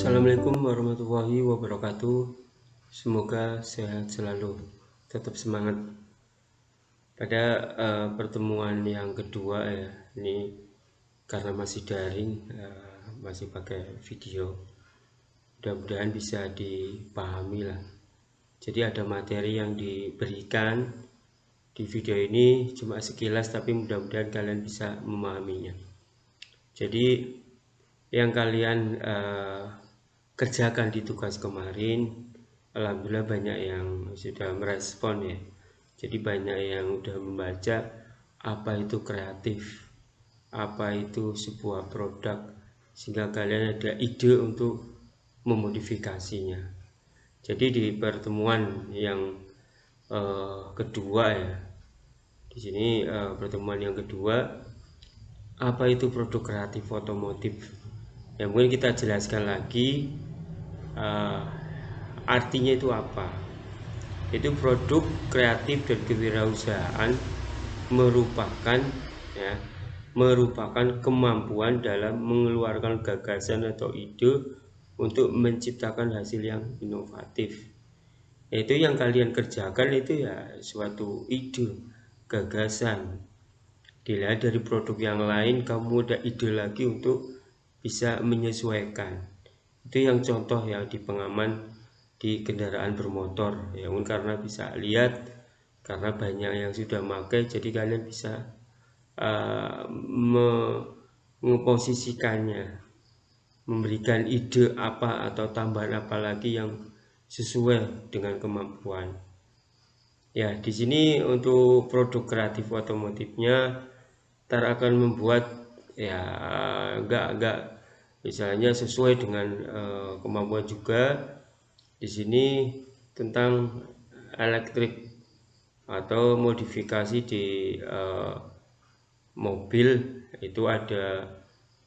Assalamualaikum warahmatullahi wabarakatuh. Semoga sehat selalu, tetap semangat. Pada pertemuan yang kedua ya, ini karena masih daring, masih pakai video, mudah-mudahan bisa dipahami lah. Jadi ada materi yang diberikan di video ini cuma sekilas, tapi mudah-mudahan kalian bisa memahaminya. Jadi yang kalian kerjakan di tugas kemarin, alhamdulillah banyak yang sudah merespon ya. Jadi banyak yang sudah membaca apa itu kreatif, apa itu sebuah produk, sehingga kalian ada ide untuk memodifikasinya. Jadi di pertemuan yang kedua ya, di sini pertemuan yang kedua, apa itu produk kreatif otomotif? Ya mungkin kita jelaskan lagi artinya itu apa. Itu produk kreatif dan kewirausahaan merupakan kemampuan dalam mengeluarkan gagasan atau ide untuk menciptakan hasil yang inovatif. Itu yang kalian kerjakan itu ya suatu ide, gagasan. Dilihat dari produk yang lain, kamu ada ide lagi untuk bisa menyesuaikan. Itu yang contoh yang di pengaman di kendaraan bermotor ya, karena bisa lihat, karena banyak yang sudah pakai, jadi kalian bisa memposisikannya, memberikan ide apa atau tambahan apa lagi yang sesuai dengan kemampuan. Ya, di sini untuk produk kreatif otomotifnya akan membuat ya enggak misalnya sesuai dengan kemampuan juga. Di sini tentang elektrik atau modifikasi di mobil, itu ada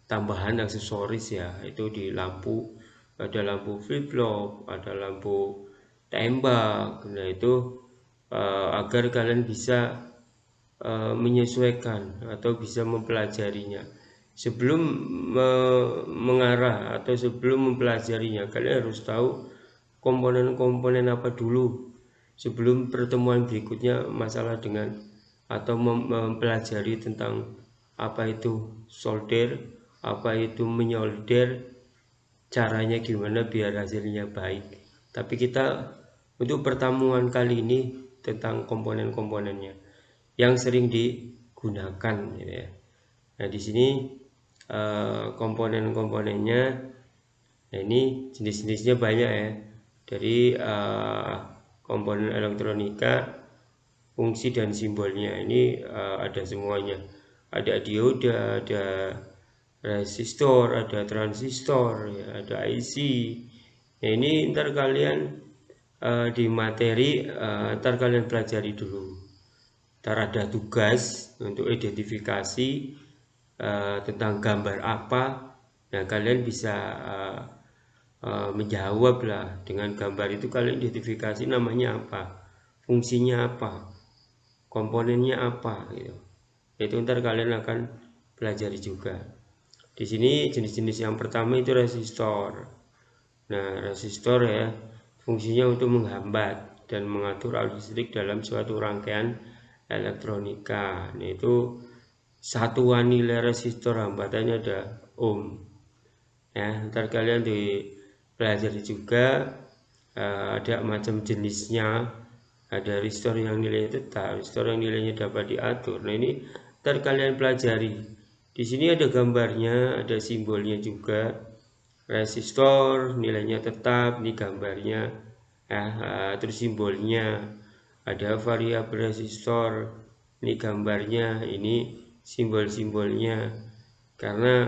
tambahan aksesoris ya, itu di lampu, ada lampu flip-flop, ada lampu tembak. Nah itu agar kalian bisa menyesuaikan atau bisa mempelajarinya. Sebelum mengarah atau sebelum mempelajarinya, kalian harus tahu komponen-komponen apa dulu sebelum pertemuan berikutnya masalah dengan atau mempelajari tentang apa itu solder, apa itu menyolder, caranya gimana biar hasilnya baik. Tapi kita untuk pertemuan kali ini tentang komponen-komponennya yang sering digunakan gitu ya. Nah di sini komponen-komponennya, nah ini jenis-jenisnya banyak ya. Dari komponen elektronika, fungsi dan simbolnya ini ada semuanya. Ada dioda, ada resistor, ada transistor, ya, ada IC. Nah ini ntar kalian di materi ntar kalian pelajari dulu. Ntar ada tugas untuk identifikasi tentang gambar apa. Nah kalian bisa menjawab lah dengan gambar itu, kalian identifikasi namanya apa, fungsinya apa, komponennya apa gitu. Itu ntar kalian akan pelajari juga. Di sini jenis-jenis yang pertama itu resistor. Nah resistor ya fungsinya untuk menghambat dan mengatur arus listrik dalam suatu rangkaian elektronika. Nah itu satuan nilai resistor hambatannya ada ohm ya. Ntar kalian dipelajari juga ada macam jenisnya. Ada resistor yang nilainya tetap, resistor yang nilainya dapat diatur. Nah ini ntar kalian pelajari. Di sini ada gambarnya, ada simbolnya juga. Resistor nilainya tetap, ini gambarnya. Terus simbolnya ada variabel resistor, ini gambarnya, ini simbol-simbolnya. Karena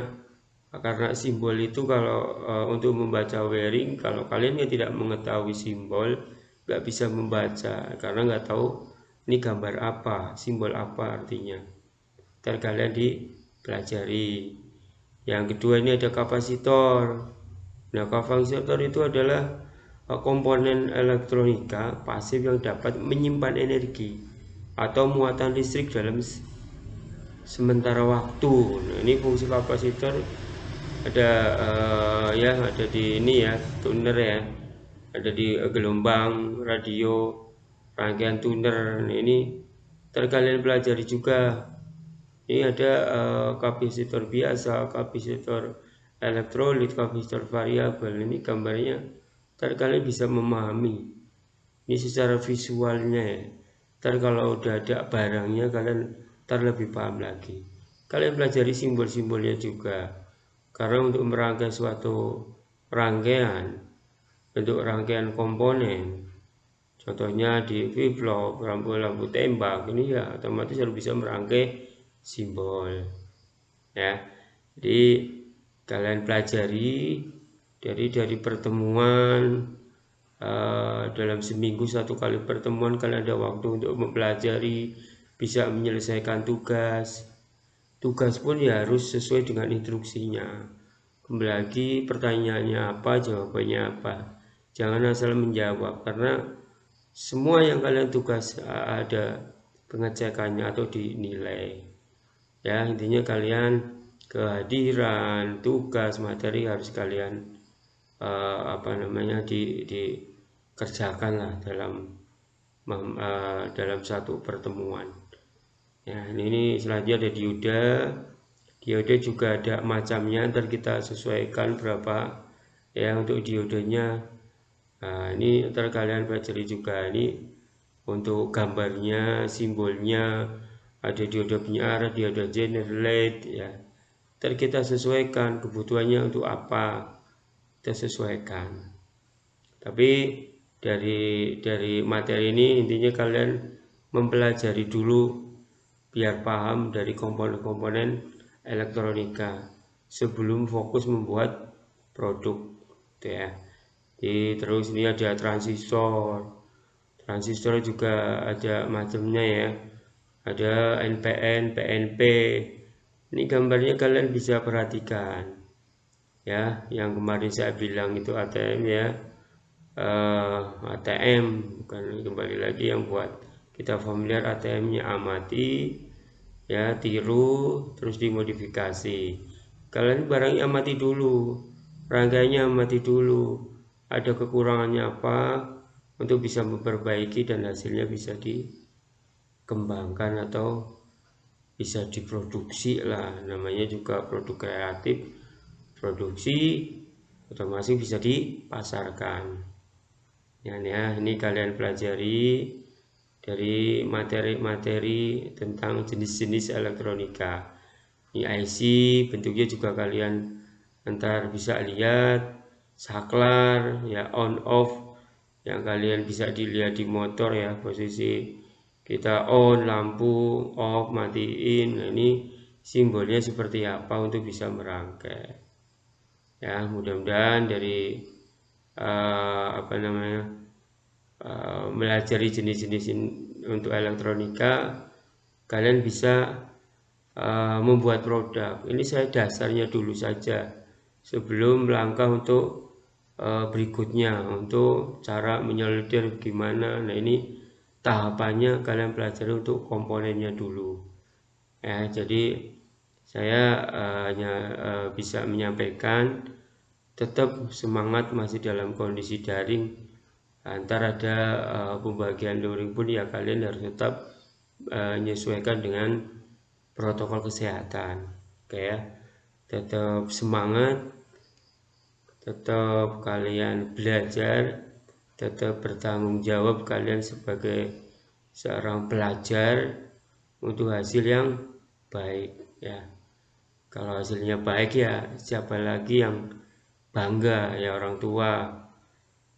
simbol itu kalau untuk membaca wiring, kalau kalian yang tidak mengetahui simbol nggak bisa membaca, karena nggak tahu ini gambar apa, simbol apa artinya. Ntar kalian dipelajari. Yang kedua ini ada kapasitor. Nah kapasitor itu adalah komponen elektronika pasif yang dapat menyimpan energi atau muatan listrik dalam sementara waktu. Nah ini fungsi kapasitor ada ya ada di ini ya, tuner ya, ada di gelombang radio, rangkaian tuner. Nah, ini kalian pelajari juga. Ini ada kapasitor biasa, kapasitor elektrolit, kapasitor variabel. Ini gambarnya kalian bisa memahami ini secara visualnya ya. Kalau udah ada barangnya kalian lebih paham lagi. Kalian pelajari simbol-simbolnya juga, karena untuk merangkai suatu rangkaian, bentuk rangkaian komponen, contohnya di flip-flop, lampu tembak, ini ya otomatis harus bisa merangkai simbol ya. Jadi kalian pelajari dari pertemuan, dalam seminggu 1 kali pertemuan kalian ada waktu untuk mempelajari, bisa menyelesaikan tugas pun ya harus sesuai dengan instruksinya. Kembali lagi, pertanyaannya apa, jawabannya apa, jangan asal menjawab, karena semua yang kalian tugas ada pengecekannya atau dinilai ya. Intinya kalian kehadiran, tugas, materi harus kalian dikerjakan lah dalam satu pertemuan ya. Ini selanjutnya ada dioda juga ada macamnya, ntar kita sesuaikan berapa ya untuk diodenya. Nah, ini ntar kalian pelajari juga. Ini untuk gambarnya, simbolnya, ada dioda penyiar, dioda generate ya. Ntar kita sesuaikan kebutuhannya untuk apa, kita sesuaikan. Tapi dari materi ini intinya kalian mempelajari dulu biar paham dari komponen-komponen elektronika sebelum fokus membuat produk ya. Jadi terus ini ada transistor juga ada macamnya ya, ada NPN, PNP. Ini gambarnya kalian bisa perhatikan ya, yang kemarin saya bilang itu ATM ya, ATM bukan, kembali lagi yang buat kita familiar ATM-nya amati ya, tiru, terus dimodifikasi. Kalian barangnya amati dulu, rangkaiannya amati dulu, ada kekurangannya apa untuk bisa memperbaiki dan hasilnya bisa dikembangkan atau bisa diproduksi lah, namanya juga produk kreatif, produksi otomatis bisa dipasarkan ya. Ini kalian pelajari dari materi-materi tentang jenis-jenis elektronika. Ini IC bentuknya juga kalian ntar bisa lihat, saklar ya, on off yang kalian bisa dilihat di motor ya, posisi kita on, lampu off, matiin. Nah, ini simbolnya seperti apa untuk bisa merangkai ya. Mudah-mudahan dari melajari jenis-jenis untuk elektronika kalian bisa membuat produk. Ini saya dasarnya dulu saja sebelum melangkah untuk berikutnya, untuk cara menyortir gimana. Nah, ini tahapannya kalian pelajari untuk komponennya dulu ya. Jadi saya hanya bisa menyampaikan tetap semangat, masih dalam kondisi daring, antar ada pembagian luring pun ya kalian harus tetap menyesuaikan dengan protokol kesehatan. Oke ya, tetap semangat, tetap kalian belajar, tetap bertanggung jawab kalian sebagai seorang pelajar untuk hasil yang baik ya. Kalau hasilnya baik ya siapa lagi yang bangga ya, orang tua.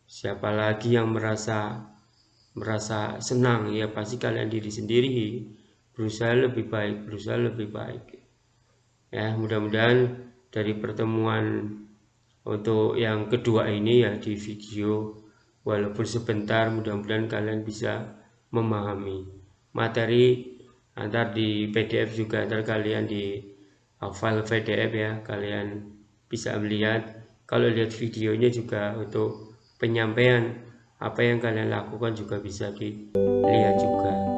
Siapa lagi yang merasa senang ya, pasti kalian diri sendiri berusaha lebih baik ya. Mudah-mudahan dari pertemuan untuk yang kedua ini ya di video, walaupun sebentar, mudah-mudahan kalian bisa memahami materi. Antar di PDF juga, antar kalian di file PDF ya, kalian bisa melihat. Kalau lihat videonya juga untuk penyampaian apa yang kalian lakukan juga bisa dilihat juga.